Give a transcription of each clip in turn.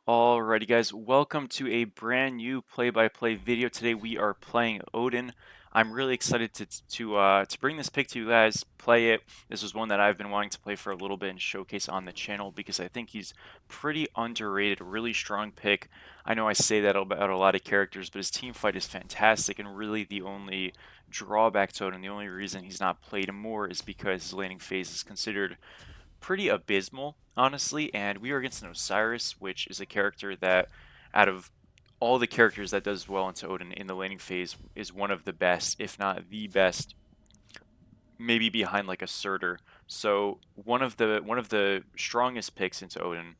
Alrighty guys, welcome to a brand new play-by-play video. Today we are playing Odin. I'm really excited to bring this pick to you guys, play it. This is one that I've been wanting to play for a little bit and showcase on the channel because I think he's pretty underrated, a really strong pick. I know I say that about a lot of characters, but his team fight is fantastic, and really the only drawback to Odin, the only reason he's not played more is because his laning phase is considered pretty abysmal, honestly. And we are against an Osiris, which is a character that, out of all the characters that does well into Odin in the laning phase, is one of the best, if not the best, maybe behind like a Surtur. So one of the strongest picks into Odin,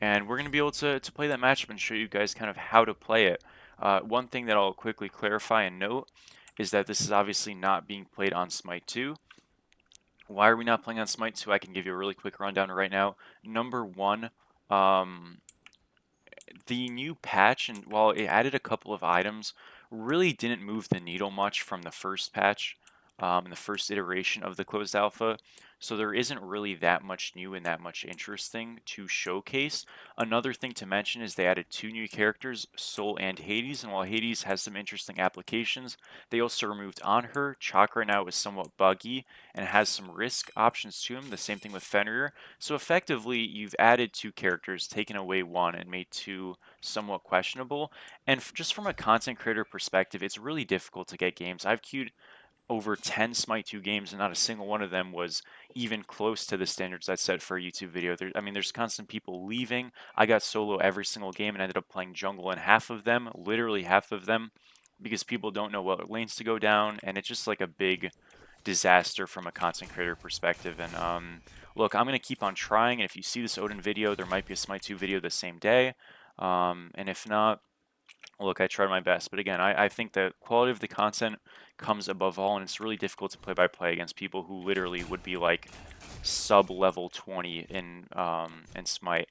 and we're gonna be able to play that matchup and show you guys kind of how to play it. One thing that I'll quickly clarify and note is that this is obviously not being played on Smite 2. Why are we not playing on Smite 2? I can give you a really quick rundown right now. Number one, um, the new patch, and while it added a couple of items, really didn't move the needle much from the first patch, the first iteration of the closed alpha. So there isn't really that much new and that much interesting to showcase. Another thing to mention is they added two new characters, Soul and Hades, and while Hades has some interesting applications, they also removed Anhur. Chakra now is somewhat buggy and has some risk options to him. The same thing with Fenrir. So effectively, you've added two characters, taken away one, and made two somewhat questionable. And just from a content creator perspective, it's really difficult to get games. I've queued over 10 Smite 2 games, and not a single one of them was even close to the standards I set for a YouTube video. I mean, there's constant people leaving. I got solo every single game and ended up playing jungle in half of them, literally half of them, because people don't know what lanes to go down, and it's just like a big disaster from a content creator perspective. And look, I'm gonna keep on trying, and if you see this Odin video, there might be a Smite 2 video the same day. And if not, look, I tried my best. But again, I think the quality of the content comes above all, and it's really difficult to play by play against people who literally would be like sub level 20 in Smite,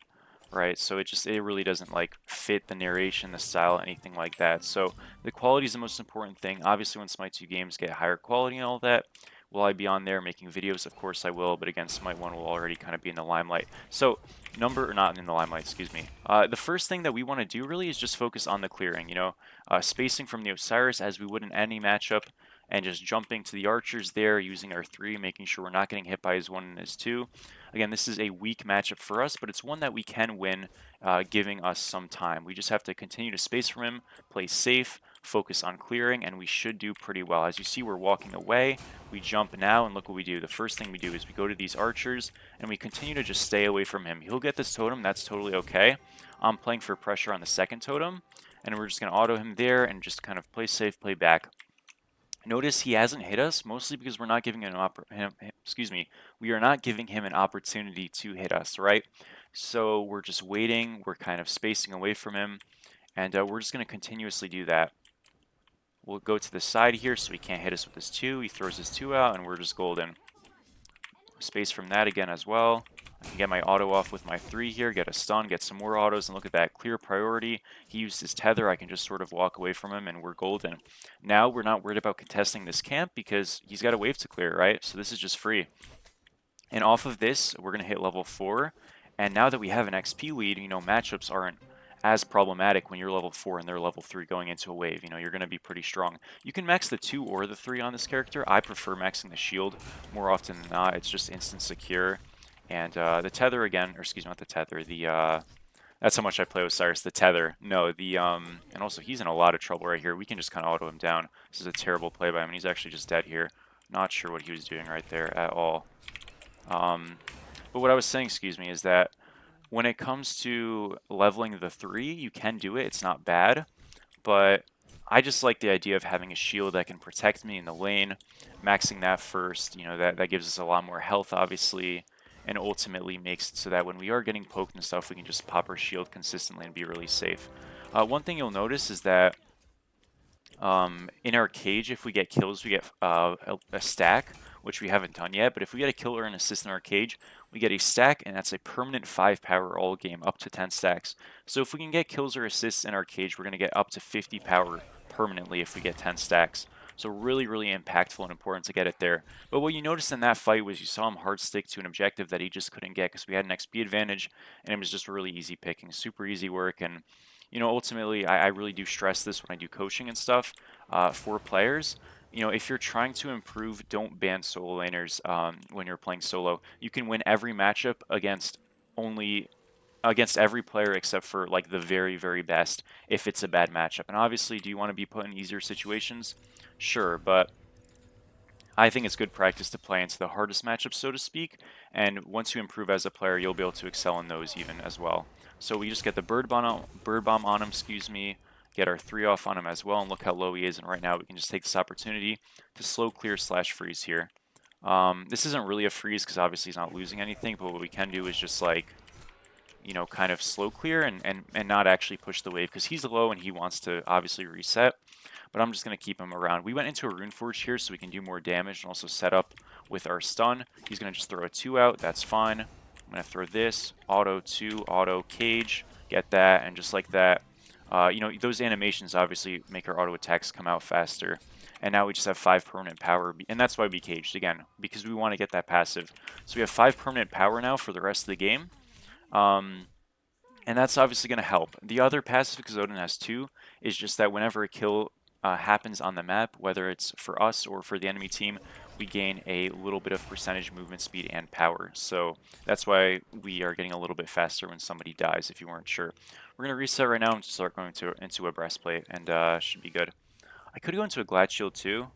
right? So it really doesn't like fit the narration, the style, anything like that. So the quality is the most important thing. Obviously, when Smite 2 games get higher quality and all that, will I be on there making videos? Of course I will, but again, Smite 1 will already kind of be in the limelight. So or not in the limelight, excuse me. The first thing that we want to do really is just focus on the clearing, spacing from the Osiris as we would in any matchup, and just jumping to the archers there, using our 3, making sure we're not getting hit by his 1 and his 2. Again, this is a weak matchup for us, but it's one that we can win, giving us some time. We just have to continue to space from him, play safe, focus on clearing, and we should do pretty well. As you see, we're walking away. We jump now, and look what we do. The first thing we do is we go to these archers, and we continue to just stay away from him. He'll get this totem. That's totally okay. I'm playing for pressure on the second totem, and we're just going to auto him there and just kind of play safe, play back. Notice he hasn't hit us, mostly because we're not giving we are not giving him an opportunity to hit us, right? So we're just waiting, we're kind of spacing away from him, and we're just going to continuously do that. We'll go to the side here so he can't hit us with his 2. He throws his 2 out, and we're just golden. Space from that again as well. I can get my auto off with my 3 here, get a stun, get some more autos, and look at that, clear priority. He used his tether, I can just sort of walk away from him, and we're golden. Now we're not worried about contesting this camp because he's got a wave to clear, right? So this is just free. And off of this, we're going to hit level 4, and now that we have an XP lead, matchups aren't as problematic when you're level 4 and they're level 3 going into a wave. You're going to be pretty strong. You can max the 2 or the 3 on this character. I prefer maxing the shield more often than not. It's just instant secure. And the tether again, or excuse me, not the tether, that's how much I play with Cyrus, the tether. No, and also he's in a lot of trouble right here. We can just kind of auto him down. This is a terrible play by him, and he's actually just dead here. Not sure what he was doing right there at all. But what I was saying, excuse me, is that when it comes to leveling the 3, you can do it. It's not bad, but I just like the idea of having a shield that can protect me in the lane, maxing that first. That gives us a lot more health, obviously, and ultimately makes it so that when we are getting poked and stuff, we can just pop our shield consistently and be really safe. One thing you'll notice is that in our cage, if we get kills, we get a stack, which we haven't done yet. But if we get a kill or an assist in our cage, we get a stack, and that's a permanent 5 power all game, up to 10 stacks. So if we can get kills or assists in our cage, we're going to get up to 50 power permanently if we get 10 stacks. So really, really impactful and important to get it there. But what you noticed in that fight was you saw him hard stick to an objective that he just couldn't get because we had an XP advantage, and it was just really easy picking, super easy work. And ultimately, I really do stress this when I do coaching and stuff for players. If you're trying to improve, don't ban solo laners when you're playing solo. You can win every matchup only against every player except for like the very, very best if it's a bad matchup. And obviously, do you want to be put in easier situations? Sure, but I think it's good practice to play into the hardest matchups, so to speak, and once you improve as a player, you'll be able to excel in those even as well. So we just get the bird bomb on him, excuse me, get our 3 off on him as well, and look how low he is, and right now we can just take this opportunity to slow clear / freeze here. This isn't really a freeze because obviously he's not losing anything, but what we can do is just like, kind of slow clear and not actually push the wave because he's low and he wants to obviously reset. But I'm just going to keep him around. We went into a Runeforged here so we can do more damage and also set up with our stun. He's going to just throw a 2 out. That's fine. I'm going to throw this. Auto 2, auto cage. Get that, and just like that. Those animations obviously make our auto attacks come out faster. And now we just have 5 permanent power. And that's why we caged, again, because we want to get that passive. So we have 5 permanent power now for the rest of the game. And that's obviously going to help. The other passive, because Odin has 2, is just that whenever a kill happens on the map, whether it's for us or for the enemy team, we gain a little bit of percentage movement speed and power. So that's why we are getting a little bit faster when somebody dies, if you weren't sure. We're going to reset right now and start going into a breastplate, and should be good. I could go into a Glad Shield too.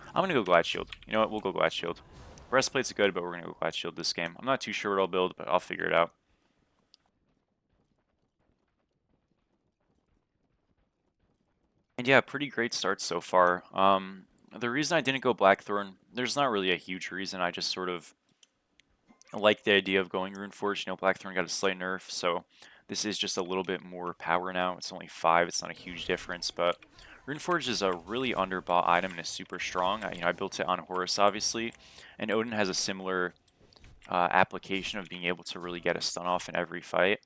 I'm going to go Glad Shield. You know what? We'll go Glad Shield. Breastplate's good, but we're going to go Glad Shield this game. I'm not too sure what I'll build, but I'll figure it out. And yeah, pretty great start so far. The reason I didn't go Blackthorn, there's not really a huge reason. I just sort of like the idea of going Runeforged. Blackthorn got a slight nerf, so this is just a little bit more power now. It's only 5. It's not a huge difference, but Runeforged is a really underbought item and is super strong. I built it on Horus, obviously, and Odin has a similar application of being able to really get a stun off in every fight.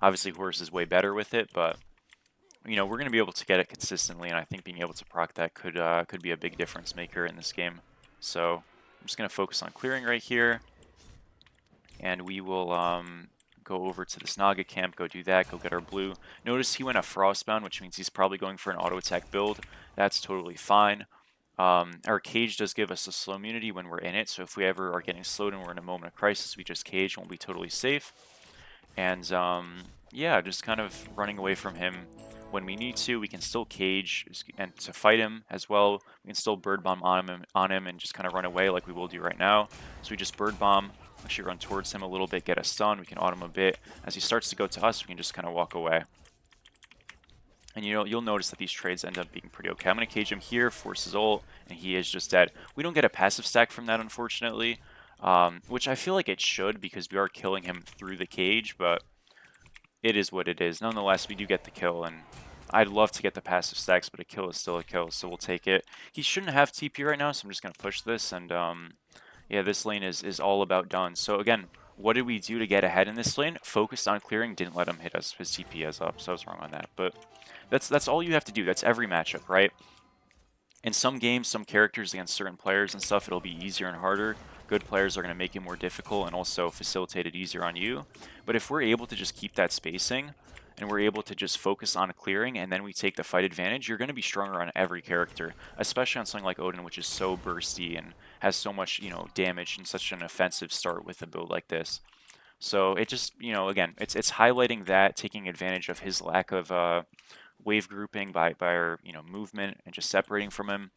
Obviously, Horus is way better with it, but we're going to be able to get it consistently, and I think being able to proc that could be a big difference maker in this game. So I'm just going to focus on clearing right here, and we will go over to this Naga camp, go do that, go get our blue. Notice he went a Frostbound, which means he's probably going for an auto attack build. That's totally fine. Our cage does give us a slow immunity when we're in it, so if we ever are getting slowed and we're in a moment of crisis, we just cage and we'll be totally safe. And yeah, just kind of running away from him when we need to. We can still cage and to fight him as well. We can still bird bomb on him and just kind of run away like we will do right now. So we just bird bomb, actually run towards him a little bit, get a stun. We can auto him a bit. As he starts to go to us, we can just kind of walk away. And you'll notice that these trades end up being pretty okay. I'm going to cage him here, force his ult, and he is just dead. We don't get a passive stack from that, unfortunately, which I feel like it should because we are killing him through the cage, but it is what it is. Nonetheless, we do get the kill, and I'd love to get the passive stacks, but a kill is still a kill, so we'll take it. He shouldn't have TP right now, so I'm just going to push this, and yeah, this lane is all about done. So again, what did we do to get ahead in this lane? Focused on clearing, didn't let him hit us. His TP is up, so I was wrong on that. But that's all you have to do. That's every matchup, right? In some games, some characters against certain players and stuff, it'll be easier and harder. Good players are going to make it more difficult and also facilitate it easier on you. But if we're able to just keep that spacing and we're able to just focus on clearing and then we take the fight advantage, you're going to be stronger on every character, especially on something like Odin, which is so bursty and has so much, damage and such an offensive start with a build like this. So it just, again, it's highlighting that, taking advantage of his lack of wave grouping by our movement and just separating from him.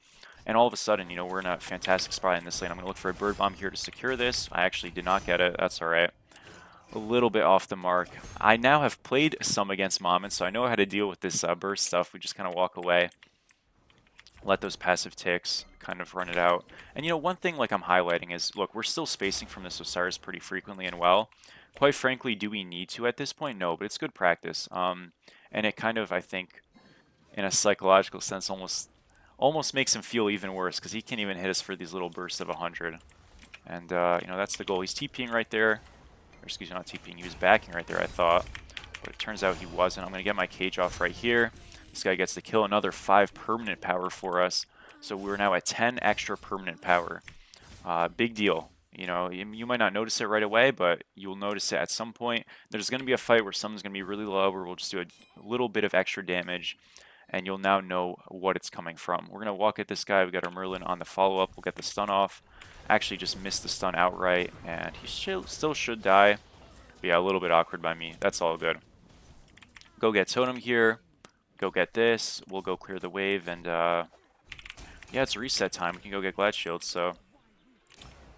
And all of a sudden, we're in a fantastic spot in this lane. I'm going to look for a bird bomb here to secure this. I actually did not get it. That's all right. A little bit off the mark. I now have played some against Mammon, so I know how to deal with this burst stuff. We just kind of walk away, let those passive ticks kind of run it out. And one thing like I'm highlighting is, look, we're still spacing from this Osiris pretty frequently and well. Quite frankly, do we need to at this point? No, but it's good practice. And it kind of, I think, in a psychological sense, almost makes him feel even worse because he can't even hit us for these little bursts of 100. And, that's the goal. He's TPing right there. Or excuse me, not TPing. He was backing right there, I thought. But it turns out he wasn't. I'm going to get my cage off right here. This guy gets the kill. Another 5 permanent power for us. So we're now at 10 extra permanent power. Big deal. You know, you might not notice it right away, but you'll notice it at some point. There's going to be a fight where someone's going to be really low, where we'll just do a little bit of extra damage, and you'll now know what it's coming from. We're going to walk at this guy. We got our Merlin on the follow-up. We'll get the stun off. Actually just missed the stun outright, and he still should die. But yeah, a little bit awkward by me. That's all good. Go get Totem here. Go get this. We'll go clear the wave, and yeah, it's reset time. We can go get Glad Shield, so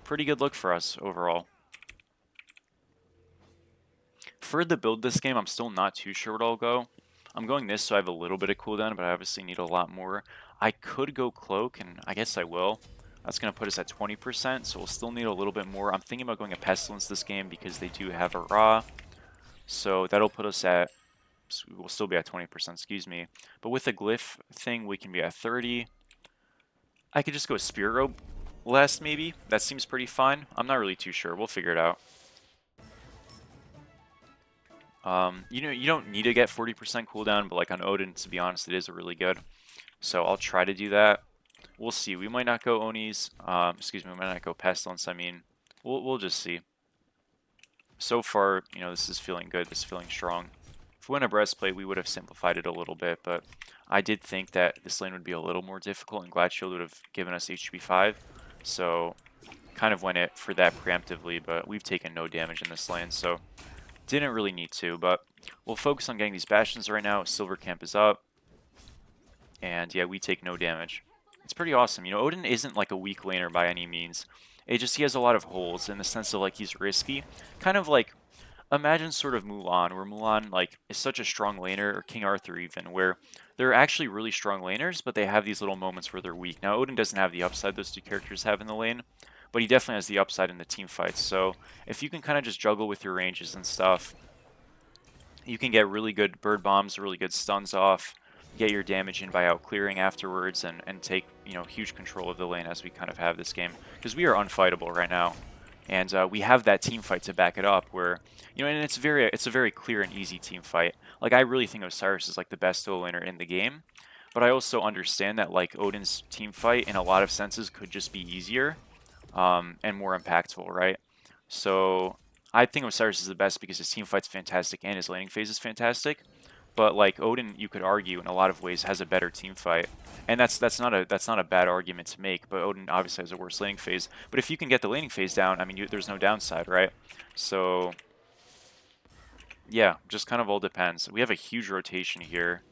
pretty good look for us overall. For the build this game, I'm still not too sure what I'll go. I'm going this so I have a little bit of cooldown, but I obviously need a lot more. I could go Cloak, and I guess I will. That's going to put us at 20%, so we'll still need a little bit more. I'm thinking about going a Pestilence this game because they do have a Ra. So that'll put us at, we'll still be at 20%, excuse me. But with the Glyph thing, we can be at 30. I could just go Spirit Robe last, maybe. That seems pretty fine. I'm not really too sure. We'll figure it out. You know, you don't need to get 40% cooldown, but like on Odin, to be honest, it is really good. So I'll try to do that. We'll see. We might not go Onis. Excuse me, we might not go Pestilence. I mean, we'll just see. So far, you know, this is feeling good. This is feeling strong. If we went a Breastplate, we would have simplified it a little bit, but I did think that this lane would be a little more difficult, and Glad Shield would have given us HP 5. So kind of went it for that preemptively, but we've taken no damage in this lane, so didn't really need to, but we'll focus on getting these Bastions right now. Silver Camp is up. And yeah, we take no damage. It's pretty awesome. You know, Odin isn't like a weak laner by any means. It just, he has a lot of holes in the sense of like he's risky. Kind of like, imagine sort of Mulan, where Mulan like is such a strong laner, or King Arthur even, where they're actually really strong laners, but they have these little moments where they're weak. Now, Odin doesn't have the upside those two characters have in the lane, but he definitely has the upside in the team fights. So if you can kind of just juggle with your ranges and stuff, you can get really good bird bombs, really good stuns off, get your damage in by out clearing afterwards, and take, you know, huge control of the lane as we kind of have this game, because we are unfightable right now, and we have that team fight to back it up. Where, you know, and it's a very clear and easy team fight. Like, I really think Osiris is like the best solo laner in the game, but I also understand that like Odin's team fight in a lot of senses could just be easier, and more impactful, right? So I think Osiris is the best because his team fight's fantastic and his laning phase is fantastic. But like Odin, you could argue in a lot of ways has a better team fight, and that's not a bad argument to make. But Odin obviously has a worse laning phase. But if you can get the laning phase down, I mean, there's no downside, right? So yeah, just kind of all depends. We have a huge rotation here.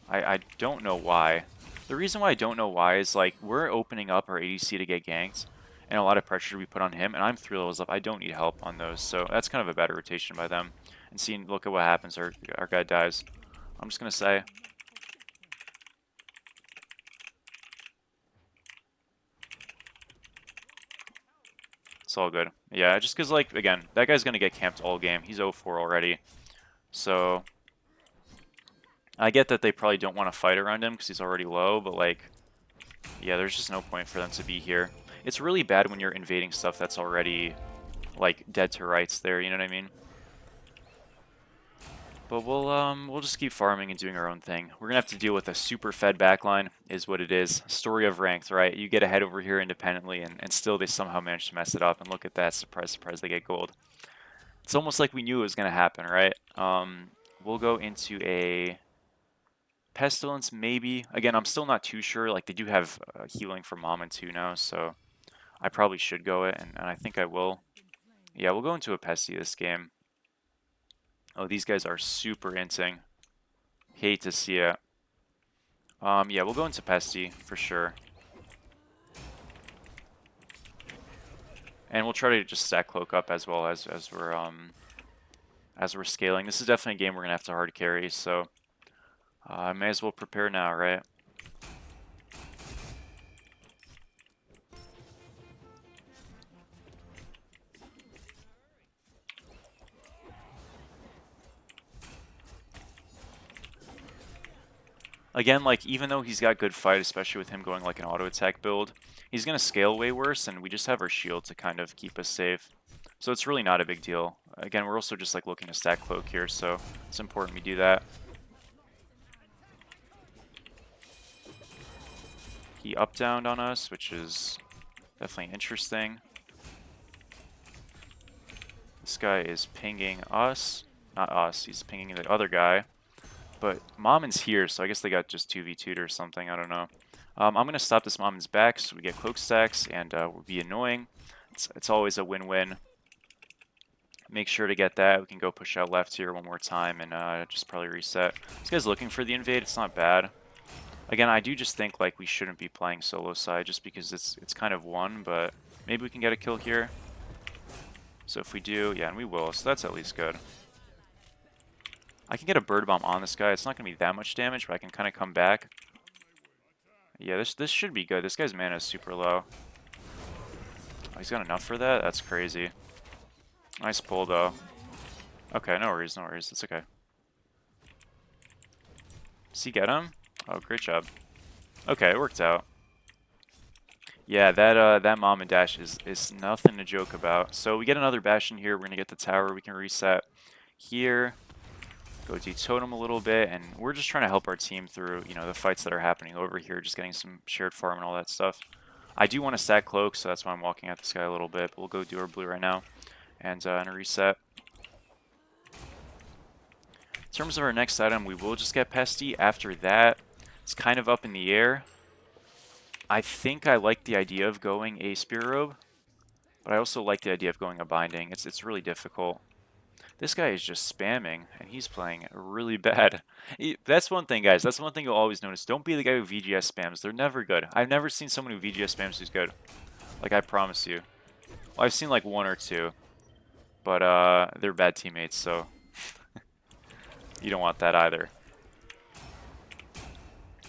I don't know why. The reason why I don't know why is like we're opening up our ADC to get ganked, and a lot of pressure to be put on him, and I'm 3 levels up. I don't need help on those, so that's kind of a better rotation by them. And seeing, look at what happens, our guy dies. I'm just gonna say, it's all good. Yeah, just because, like, again, that guy's gonna get camped all game. He's 0-4 already, so I get that they probably don't want to fight around him because he's already low, but like, yeah, there's just no point for them to be here. It's really bad when you're invading stuff that's already like dead to rights there, you know what I mean? But we'll just keep farming and doing our own thing. We're gonna have to deal with a super fed backline, is what it is. Story of ranked, right? You get ahead over here independently, and still they somehow manage to mess it up. And look at that, surprise, surprise, they get gold. It's almost like we knew it was gonna happen, right? We'll go into a Pestilence, maybe. Again, I'm still not too sure. Like, they do have healing for Mom 2 now, so I probably should go it, and I think I will. Yeah, we'll go into a Pesty this game. Oh, these guys are super inting. Hate to see it. Yeah, we'll go into Pesty for sure. And we'll try to just stack Cloak up as well as we're scaling. This is definitely a game we're gonna have to hard carry, so I may as well prepare now, right? Again, like, even though he's got good fight, especially with him going like an auto attack build, he's going to scale way worse, and we just have our shield to kind of keep us safe. So it's really not a big deal. Again, we're also just like looking to stack Cloak here, so it's important we do that. He up-downed on us, which is definitely interesting. This guy is pinging us. Not us, he's pinging the other guy. But Mommin's here, so I guess they got just 2v2'd or something, I don't know. I'm going to stop this Mommin's back so we get cloak stacks, and we'll be annoying. It's always a win-win. Make sure to get that. We can go push out left here one more time and just probably reset. This guy's looking for the invade. It's not bad. Again, I do just think like we shouldn't be playing solo side just because it's kind of one, but maybe we can get a kill here. So if we do, yeah, and we will, so that's at least good. I can get a bird bomb on this guy. It's not going to be that much damage, but I can kind of come back. Yeah, this should be good. This guy's mana is super low. Oh, he's got enough for that? That's crazy. Nice pull, though. Okay, no worries, no worries. It's okay. Does he get him? Oh, great job. Okay, it worked out. Yeah, that mom and dash is nothing to joke about. So we get another bastion here. We're gonna get the tower. We can reset here. Go de-totem a little bit, and we're just trying to help our team through, you know, the fights that are happening over here, just getting some shared farm and all that stuff. I do want to stack cloak, so that's why I'm walking at this guy a little bit, but we'll go do our blue right now and a reset. In terms of our next item, we will just get Pesty. After that, it's kind of up in the air. I think I like the idea of going a Spear Robe, but I also like the idea of going a Binding. It's really difficult. This guy is just spamming, and he's playing really bad. That's one thing, guys. That's one thing you'll always notice. Don't be the guy who VGS spams. They're never good. I've never seen someone who VGS spams who's good. Like, I promise you. Well, I've seen, like, one or two. But, they're bad teammates, so... you don't want that either.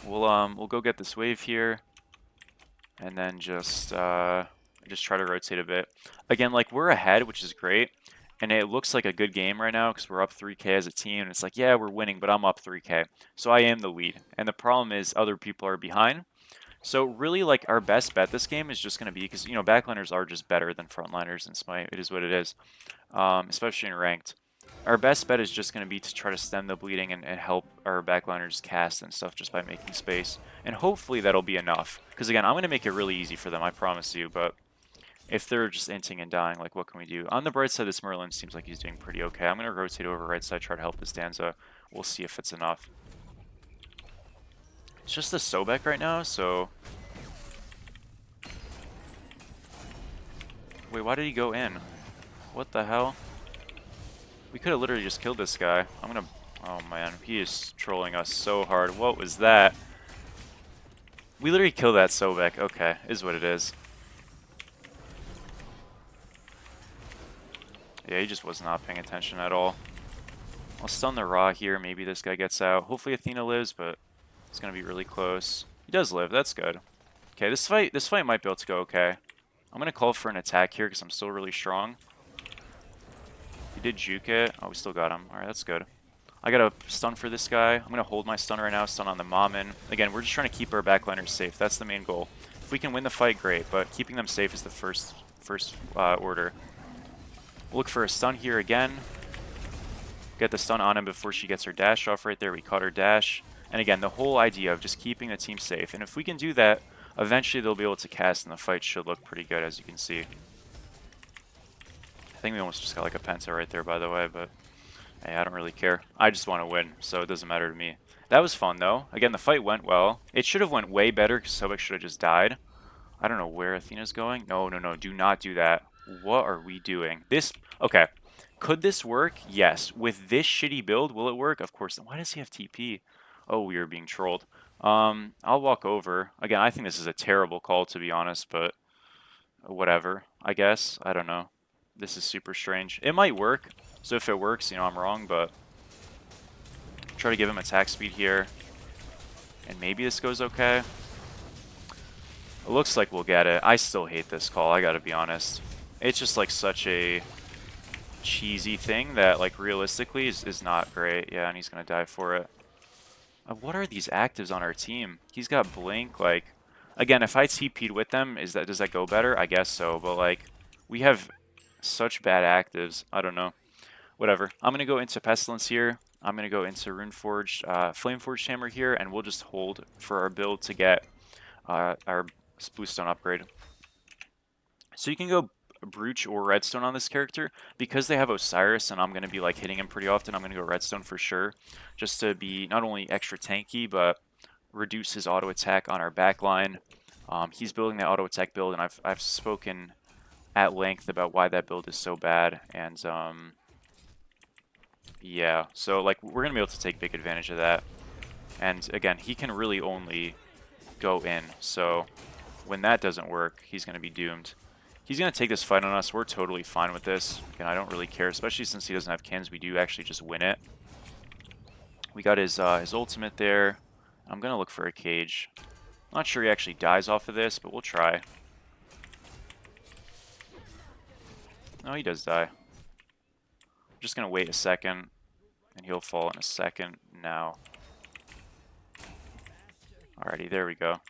We'll go get this wave here. And then just try to rotate a bit. Again, like, we're ahead, which is great. And it looks like a good game right now because we're up 3k as a team. And it's like, yeah, we're winning, but I'm up 3k. So I am the lead. And the problem is other people are behind. So really, like, our best bet this game is just going to be, because, you know, backliners are just better than frontliners in Smite. It is what it is, especially in ranked. Our best bet is just going to be to try to stem the bleeding and help our backliners cast and stuff just by making space. And hopefully that'll be enough. Because, again, I'm going to make it really easy for them, I promise you, but... if they're just inting and dying, like, what can we do? On the bright side, this Merlin seems like he's doing pretty okay. I'm going to rotate over right side, try to help this Danza. We'll see if it's enough. It's just the Sobek right now, so... wait, why did he go in? What the hell? We could have literally just killed this guy. I'm going to... oh, man. He is trolling us so hard. What was that? We literally killed that Sobek. Okay, is what it is. Yeah, he just was not paying attention at all. I'll stun the Ra here. Maybe this guy gets out. Hopefully Athena lives, but it's going to be really close. He does live. That's good. Okay, this fight might be able to go okay. I'm going to call for an attack here because I'm still really strong. He did juke it. Oh, we still got him. Alright, that's good. I got a stun for this guy. I'm going to hold my stun right now. Stun on the Mammon. Again, we're just trying to keep our backliners safe. That's the main goal. If we can win the fight, great. But keeping them safe is the first order. Look for a stun here again. Get the stun on him before she gets her dash off right there. We caught her dash. And again, the whole idea of just keeping the team safe. And if we can do that, eventually they'll be able to cast and the fight should look pretty good, as you can see. I think we almost just got like a penta right there, by the way, but hey, I don't really care. I just want to win, so it doesn't matter to me. That was fun, though. Again, the fight went well. It should have went way better because Sobek should have just died. I don't know where Athena's going. No, no, no. Do not do that. What are we doing? This... okay. Could this work? Yes. With this shitty build, will it work? Of course. Why does he have TP? Oh, we are being trolled. I'll walk over. Again, I think this is a terrible call, to be honest, but whatever, I guess. I don't know. This is super strange. It might work. So if it works, you know, I'm wrong, but try to give him attack speed here. And maybe this goes okay. It looks like we'll get it. I still hate this call, I gotta be honest. It's just like such a cheesy thing that, like, realistically is not great. Yeah, and he's gonna die for it. What are these actives on our team? He's got Blink, like... again, if I TP'd with them, does that go better? I guess so, but, like, we have such bad actives. I don't know. Whatever. I'm gonna go into Pestilence here. I'm gonna go into Runeforged, Flameforged Hammer here, and we'll just hold for our build to get our bluestone upgrade. So you can go brooch or redstone on this character. Because they have Osiris and I'm going to be like hitting him pretty often, I'm going to go redstone for sure. Just to be not only extra tanky, but reduce his auto attack on our backline. He's building that auto attack build, and I've spoken at length about why that build is so bad. And yeah, so like we're going to be able to take big advantage of that. And again, he can really only go in. So when that doesn't work, he's going to be doomed. He's going to take this fight on us. We're totally fine with this. Again, I don't really care, especially since he doesn't have cans. We do actually just win it. We got his ultimate there. I'm going to look for a cage. I'm not sure he actually dies off of this, but we'll try. No, he does die. I'm just going to wait a second, and he'll fall in a second now. Alrighty, there we go.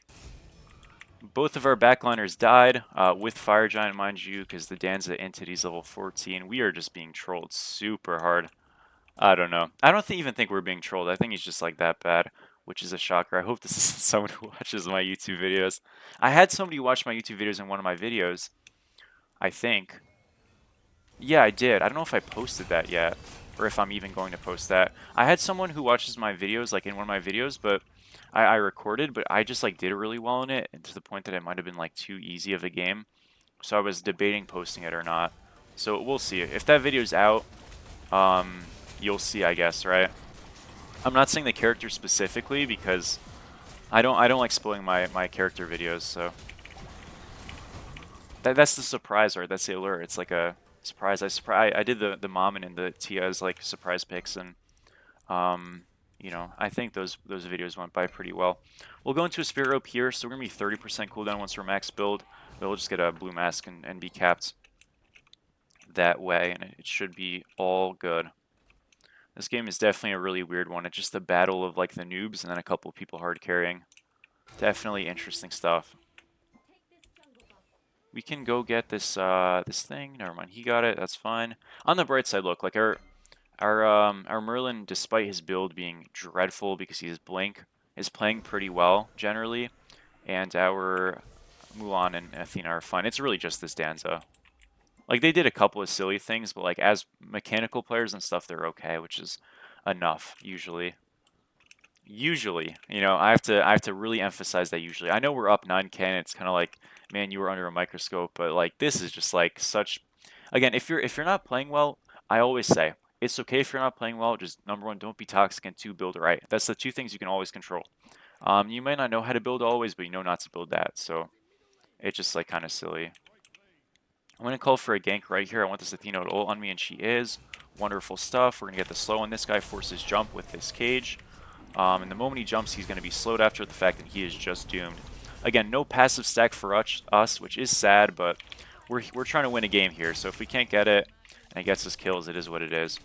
Both of our backliners died with Fire Giant, mind you, because the Danza Entity's level 14. We are just being trolled super hard. I don't know. I don't even think we're being trolled. I think he's just like that bad, which is a shocker. I hope this isn't someone who watches my YouTube videos. I had somebody watch my YouTube videos in one of my videos, I think. Yeah, I did. I don't know if I posted that yet, or if I'm even going to post that. I had someone who watches my videos, like in one of my videos, but I recorded, but I just like did really well in it, and to the point that it might have been like too easy of a game. So I was debating posting it or not. So we'll see. If that video's out, you'll see, I guess, right? I'm not saying the character specifically because I don't like spoiling my character videos, so that's the surprise, right? That's the allure. It's like a surprise. I did the mom and the Tia's like surprise picks, and you know, I think those videos went by pretty well. We'll go into a spirit rope here, so we're gonna be 30% cooldown once we're max build. We'll just get a blue mask and be capped that way, and it should be all good. This game is definitely a really weird one. It's just the battle of like the noobs and then a couple of people hard carrying. Definitely interesting stuff. We can go get this this thing. Never mind, he got it. That's fine. On the bright side, look, like our Merlin, despite his build being dreadful because he has blink, is playing pretty well generally, and our Mulan and Athena are fine. It's really just this Danza. Like they did a couple of silly things, but like as mechanical players and stuff, they're okay, which is enough usually. Usually, you know, I have to really emphasize that usually. I know we're up 9K and it's kind of like, man, you were under a microscope, but like this is just like such again, if you're not playing well, I always say, it's okay if you're not playing well, just number one, don't be toxic, and two, build right. That's the two things you can always control. You might not know how to build always, but you know not to build that, so it's just like kind of silly. I'm going to call for a gank right here. I want this Athena to ult on me, and she is. Wonderful stuff. We're going to get the slow on this guy, forces jump with this cage. And the moment he jumps, he's going to be slowed after the fact, and he is just doomed. Again, no passive stack for us, which is sad, but we're trying to win a game here. So if we can't get it, and it gets us kills, it is what it is.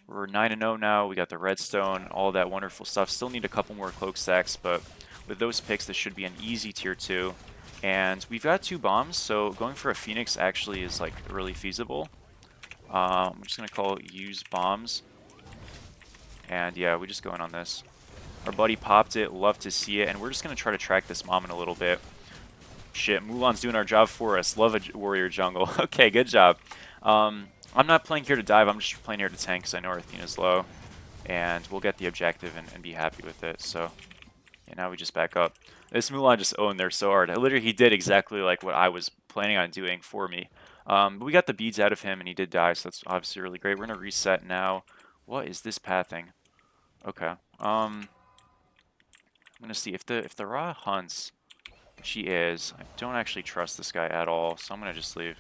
We're 9-0 now. We got the redstone, all that wonderful stuff. Still need a couple more cloak stacks, but with those picks, this should be an easy tier 2. And we've got 2 bombs, so going for a Phoenix actually is like really feasible. I'm just going to call it use bombs. And yeah, we just go in on this. Our buddy popped it, love to see it, and we're just going to try to track this mom in a little bit. Shit, Mulan's doing our job for us. Love a warrior jungle. Okay, good job. I'm not playing here to dive, I'm just playing here to tank because I know our Athena's low. And we'll get the objective and be happy with it, so... Yeah, now we just back up. This Mulan just owned there so hard. Literally, he did exactly like what I was planning on doing for me. But we got the beads out of him, and he did die, so that's obviously really great. We're going to reset now. What is this pathing? Okay. I'm going to see if the Ra hunts, which he is. I don't actually trust this guy at all, so I'm going to just leave.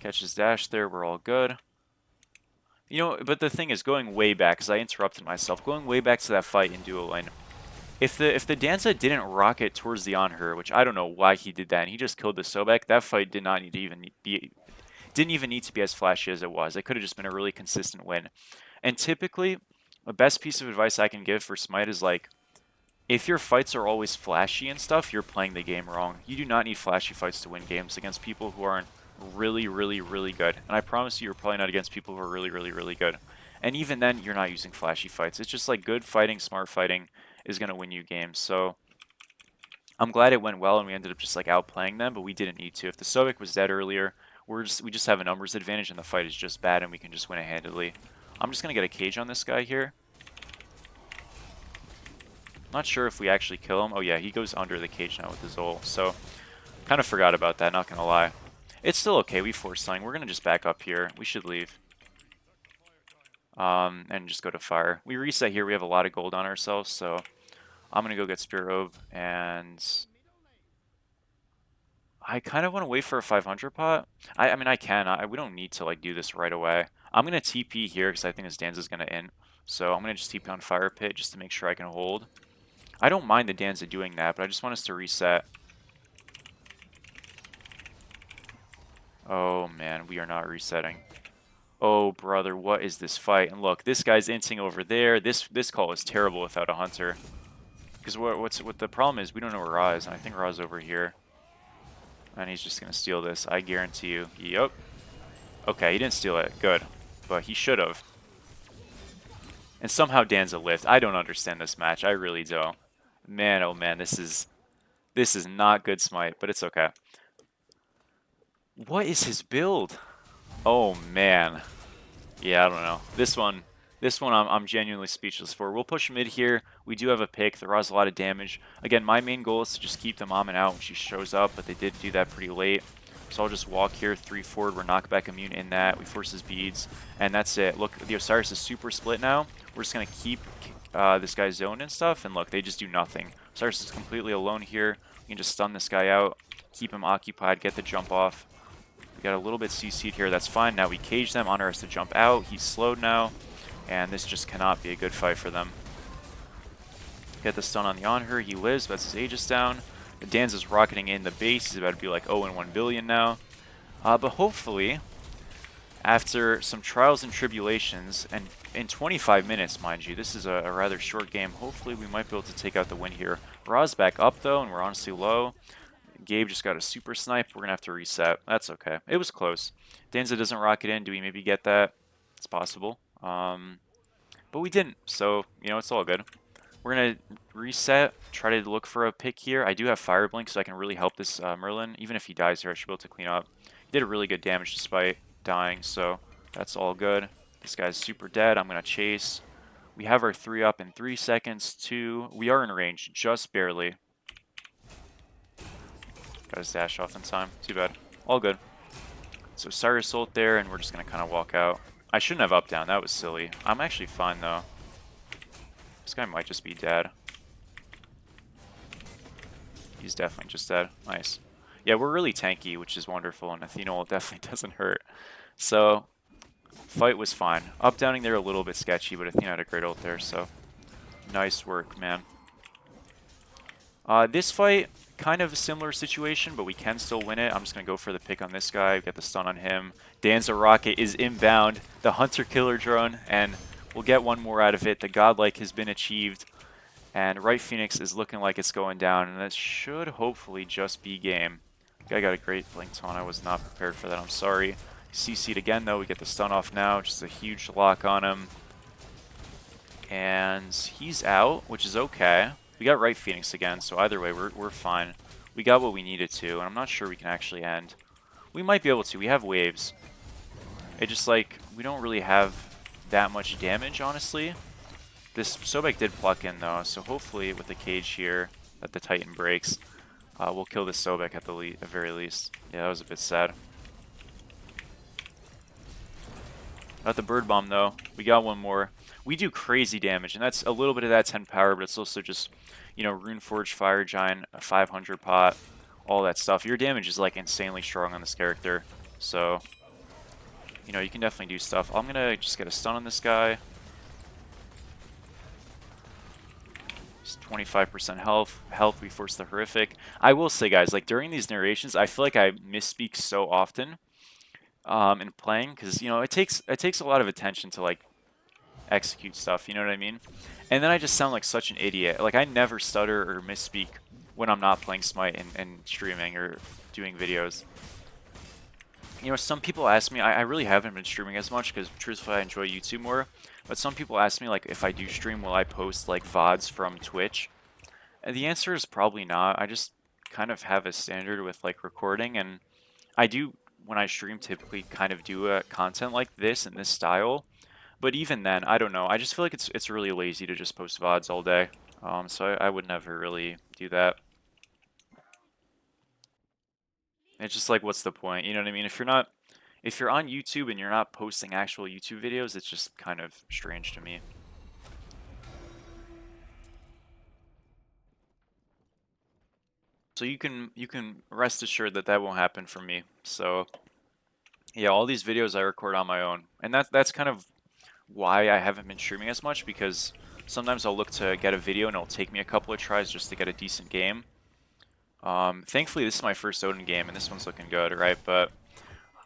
Catch his dash there. We're all good. You know, but the thing is, going way back, because I interrupted myself, going way back to that fight in duo lane, if the Danza didn't rocket towards the Anhur, which I don't know why he did that, and he just killed the Sobek, that fight did not need to even be, didn't even need to be as flashy as it was. It could have just been a really consistent win. And typically, the best piece of advice I can give for Smite is like, if your fights are always flashy and stuff, you're playing the game wrong. You do not need flashy fights to win games against people who aren't really, really, really good. And I promise you, you're probably not against people who are really, really, really good. And even then, you're not using flashy fights. It's just like good fighting, smart fighting is going to win you games. So I'm glad it went well and we ended up just like outplaying them, but we didn't need to. If the Sobek was dead earlier, we just have a numbers advantage and the fight is just bad and we can just win it handedly. I'm just gonna get a cage on this guy here. Not sure if we actually kill him. Oh yeah, he goes under the cage now with his ult. So kind of forgot about that, not gonna lie. It's still okay, we forced something. We're gonna just back up here. We should leave. And just go to fire. We reset here, we have a lot of gold on ourselves, so I'm gonna go get Spirit Orb, and I kind of want to wait for a 500 pot. I mean, I can. We don't need to like do this right away. I'm gonna TP here because I think this Danza's gonna end. So I'm gonna just TP on Fire Pit just to make sure I can hold. I don't mind the Danza doing that, but I just want us to reset. Oh man, we are not resetting. Oh brother, what is this fight? And look, this guy's inting over there. This call is terrible without a hunter. Because what the problem is, we don't know where Ra is, and I think Ra's over here. And he's just gonna steal this, I guarantee you. Yup. Okay, he didn't steal it. Good. But he should have. And somehow Danza lived. I don't understand this match. I really don't. Man, oh man, this is not good Smite, but it's okay. What is his build? Oh man. Yeah, I don't know. This one I'm genuinely speechless for. We'll push mid here. We do have a pick. There was a lot of damage. Again, my main goal is to just keep the Mammon out when she shows up, but they did do that pretty late. So I'll just walk here, 3 forward. We're knockback immune in that. We force his beads, and that's it. Look, the Osiris is super split now. We're just going to keep this guy's zone and stuff, and look, they just do nothing. Osiris is completely alone here. We can just stun this guy out, keep him occupied, get the jump off. We got a little bit CC'd here. That's fine. Now we cage them. Honor has to jump out. He's slowed now, and this just cannot be a good fight for them. Get the stun on the Honor. He lives, but that's his Aegis down. The Danza's rocketing in the base. He's about to be like 0 and 1 billion now. But hopefully, after some trials and tribulations, and in 25 minutes, mind you, this is a rather short game. Hopefully, we might be able to take out the win here. Ra's back up, though, and we're honestly low. Gabe just got a super snipe. We're going to have to reset. That's okay. It was close. Danza doesn't rocket in. Do we maybe get that? It's possible. But we didn't, so, you know, it's all good. We're going to reset, try to look for a pick here. I do have Fire Blink, so I can really help this Merlin. Even if he dies here, I should be able to clean up. He did a really good damage despite dying, so that's all good. This guy's super dead. I'm going to chase. We have our 3 up in 3 seconds. 2. We are in range, just barely. Got his dash off in time. Too bad. All good. So Cyrus ult there, and we're just going to kind of walk out. I shouldn't have up down. That was silly. I'm actually fine, though. This guy might just be dead. He's definitely just dead. Nice. Yeah, we're really tanky, which is wonderful, and Athena ult definitely doesn't hurt. So, fight was fine. Up downing there a little bit sketchy, but Athena had a great ult there, so nice work, man. This fight, kind of a similar situation, but we can still win it. I'm just going to go for the pick on this guy, get the stun on him. Danza Rocket is inbound, the Hunter Killer drone, and we'll get one more out of it. The Godlike has been achieved, and Right Phoenix is looking like it's going down, and that should hopefully just be game. Guy got a great blink taunt. I was not prepared for that. I'm sorry. CC'd again, though. We get the stun off now. Just a huge lock on him. And he's out, which is okay. We got Right Phoenix again, so either way, we're fine. We got what we needed to, and I'm not sure we can actually end. We might be able to. We have waves. It just, like, we don't really have that much damage, honestly. This Sobek did pluck in, though, so hopefully with the cage here that the Titan breaks, we'll kill this Sobek at the very least. Yeah, that was a bit sad. Got the Bird Bomb, though. We got one more. We do crazy damage, and that's a little bit of that 10 power, but it's also just, you know, Runeforged, Fire Giant, a 500 pot, all that stuff. Your damage is, like, insanely strong on this character, so, you know, you can definitely do stuff. I'm going to just get a stun on this guy. Just 25% health. We force the Horrific. I will say, guys, like, during these narrations, I feel like I misspeak so often in playing, because, you know, it takes a lot of attention to, like, execute stuff, you know what I mean? And then I just sound like such an idiot. Like, I never stutter or misspeak when I'm not playing Smite and streaming or doing videos. You know, some people ask me, I really haven't been streaming as much because truthfully I enjoy YouTube more, but some people ask me, like, if I do stream, will I post, like, VODs from Twitch? The answer is probably not. I just kind of have a standard with like recording, and I do when I stream typically kind of do a content like this in this style. But even then, I don't know. I just feel like it's really lazy to just post VODs all day. So I would never really do that. It's just like, what's the point? You know what I mean? If you're on YouTube and you're not posting actual YouTube videos, it's just kind of strange to me. So you can rest assured that that won't happen for me. So yeah, all these videos I record on my own, and that's kind of why I haven't been streaming as much, because sometimes I'll look to get a video and it'll take me a couple of tries just to get a decent game. Thankfully, this is my first Odin game, and this one's looking good, right? But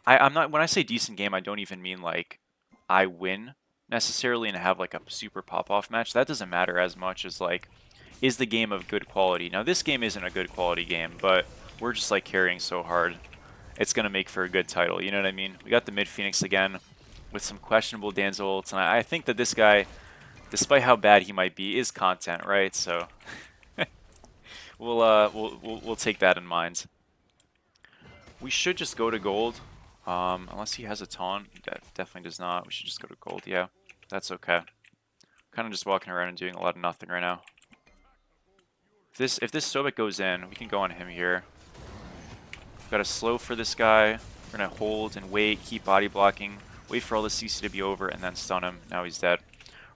I'm not, when I say decent game, I don't even mean like I win necessarily and have like a super pop-off match. That doesn't matter as much as like, is the game of good quality? Now, this game isn't a good quality game, but we're just like carrying so hard. It's going to make for a good title, you know what I mean? We got the mid Phoenix again with some questionable Danzo ults, and I think that this guy, despite how bad he might be, is content, right? So we'll take that in mind. We should just go to gold, unless he has a taunt. He definitely does not. We should just go to gold. Yeah, that's okay. Kind of just walking around and doing a lot of nothing right now. If this Sobek goes in, we can go on him here. Got to slow for this guy. We're gonna hold and wait, keep body blocking, wait for all the CC to be over, and then stun him. Now he's dead.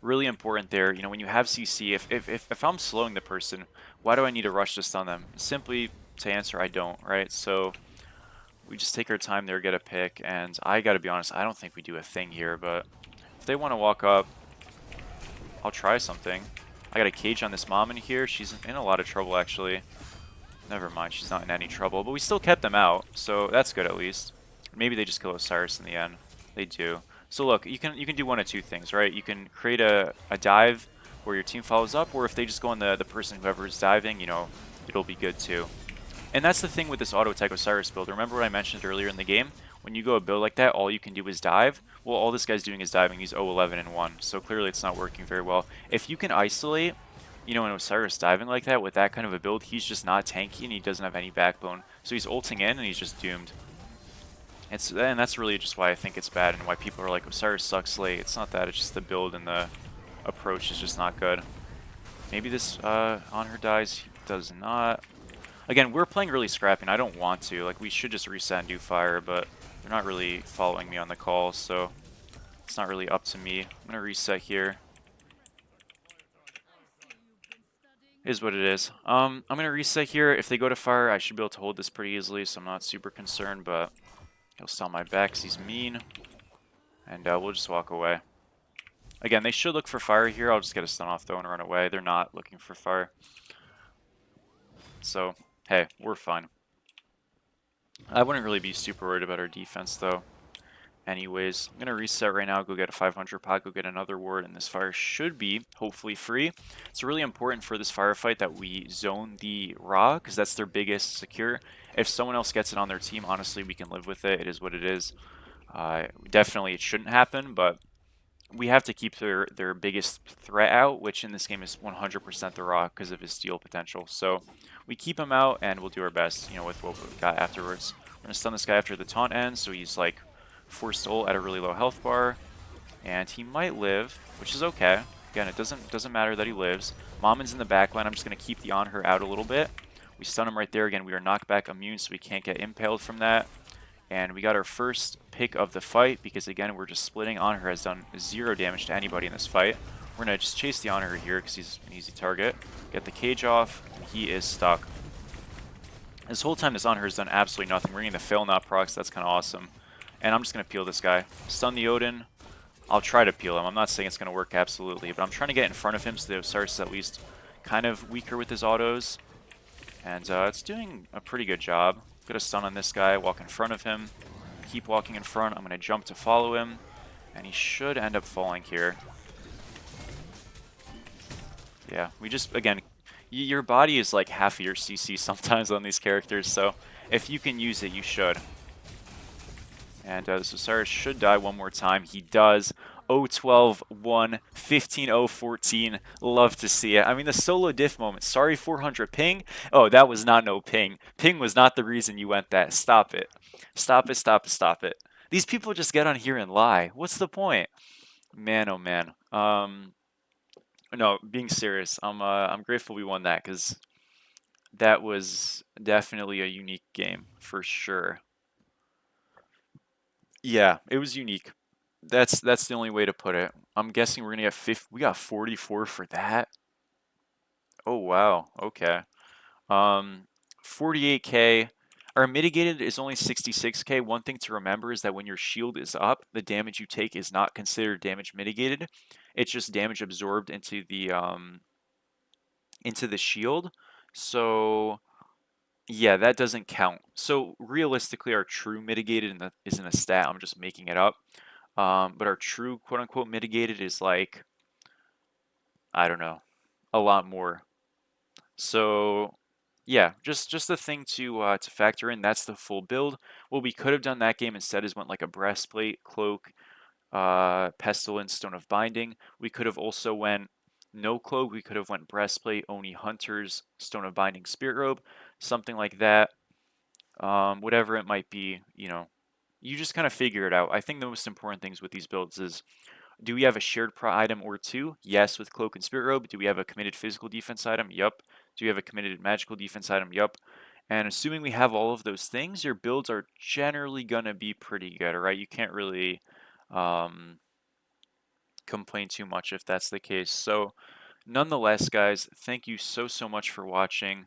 Really important there. You know, when you have CC, if I'm slowing the person, why do I need to rush to stun them? Simply to answer, I don't, right? So we just take our time there, get a pick, and I gotta be honest, I don't think we do a thing here, but if they want to walk up, I'll try something. I got a cage on this mom in here. She's in a lot of trouble, actually. Never mind, she's not in any trouble, but we still kept them out, so that's good at least. Maybe they just kill Osiris in the end. They do. So look, you can do one of two things, right? You can create a dive where your team follows up, or if they just go on the person whoever's diving, you know, it'll be good too. And that's the thing with this auto-attack Osiris build. Remember what I mentioned earlier in the game? When you go a build like that, all you can do is dive. Well, all this guy's doing is diving. He's 0-11 and 1, so clearly it's not working very well. If you can isolate, you know, an Osiris diving like that with that kind of a build, he's just not tanky and he doesn't have any backbone. So he's ulting in and he's just doomed. And that's really just why I think it's bad and why people are like, Osiris sucks late. It's not that, it's just the build and the approach is just not good. Maybe this on her dies. He does not. Again, we're playing really scrappy and I don't want to. Like, we should just reset and do fire, but they're not really following me on the call, so it's not really up to me. I'm going to reset here. Is what it is. I'm going to reset here. If they go to fire, I should be able to hold this pretty easily, so I'm not super concerned, but he'll stall my back because he's mean. And we'll just walk away. Again, they should look for fire here. I'll just get a stun off, though, and run away. They're not looking for fire. So, hey, we're fine. I wouldn't really be super worried about our defense, though. Anyways, I'm going to reset right now, go get a 500 pot, go get another ward, and this fire should be, hopefully, free. It's really important for this firefight that we zone the Ra, because that's their biggest secure. If someone else gets it on their team, honestly, we can live with it. It is what it is. Definitely it shouldn't happen, but we have to keep their biggest threat out, which in this game is 100% the Ra because of his steal potential. So we keep him out, and we'll do our best, you know, with what we got afterwards. We're going to stun this guy after the taunt ends, so he's like forced ult at a really low health bar, and he might live, which is okay. Again, it doesn't matter that he lives. Mamon's in the backline. I'm just going to keep the on her out a little bit. We stun him right there. Again, we are knockback immune, so we can't get impaled from that. And we got our first pick of the fight because, again, we're just splitting. On her has done 0 damage to anybody in this fight. We're going to just chase the on her here because he's an easy target. Get the cage off. He is stuck. This whole time this on her has done absolutely nothing. We're getting the fail not procs. That's kind of awesome. And I'm just going to peel this guy. Stun the Odin. I'll try to peel him. I'm not saying it's going to work absolutely, but I'm trying to get in front of him so the Osiris is at least kind of weaker with his autos. And it's doing a pretty good job. Get a stun on this guy, walk in front of him. Keep walking in front. I'm going to jump to follow him. And he should end up falling here. Yeah, we just, again, your body is like half of your CC sometimes on these characters, so if you can use it, you should. And this Osiris should die one more time. He does. 012 1 15 0 14. Love to see it. I mean, the solo diff moment. Sorry, 400 ping. Oh, that was not no ping. Ping was not the reason you went that. Stop it. Stop it, stop it, stop it. These people just get on here and lie. What's the point? Man, oh man. No, being serious, I'm grateful we won that because that was definitely a unique game for sure. Yeah, it was unique. That's the only way to put it. I'm guessing we're gonna get 50, we got 44 for that. Oh wow, okay. Um, 48k. Our mitigated is only 66k. One thing to remember is that when your shield is up, the damage you take is not considered damage mitigated. It's just damage absorbed into the shield. So yeah, that doesn't count. So realistically, our true mitigated isn't a stat. I'm just making it up. But our true quote unquote mitigated is like, I don't know, a lot more. So yeah, just the thing to factor in. That's the full build. What we could have done that game instead is went like a breastplate, cloak, pestilence, stone of binding. We could have also went no cloak. We could have went breastplate, oni hunters, stone of binding, spirit robe, something like that. Whatever it might be, you just kind of figure it out. I think the most important things with these builds is, do we have a shared pro item or two? Yes, with Cloak and Spirit Robe. Do we have a committed physical defense item? Yup. Do we have a committed magical defense item? Yup. And assuming we have all of those things, your builds are generally going to be pretty good, right? You can't really um, complain too much if that's the case. So, nonetheless, guys, thank you so much for watching.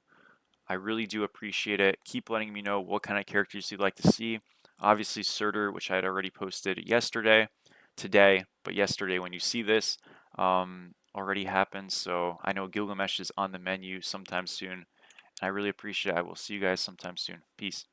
I really do appreciate it. Keep letting me know what kind of characters you'd like to see. Obviously, Surtur, which I had already posted today, but yesterday when you see this, already happened. So I know Gilgamesh is on the menu sometime soon. I really appreciate it. I will see you guys sometime soon. Peace.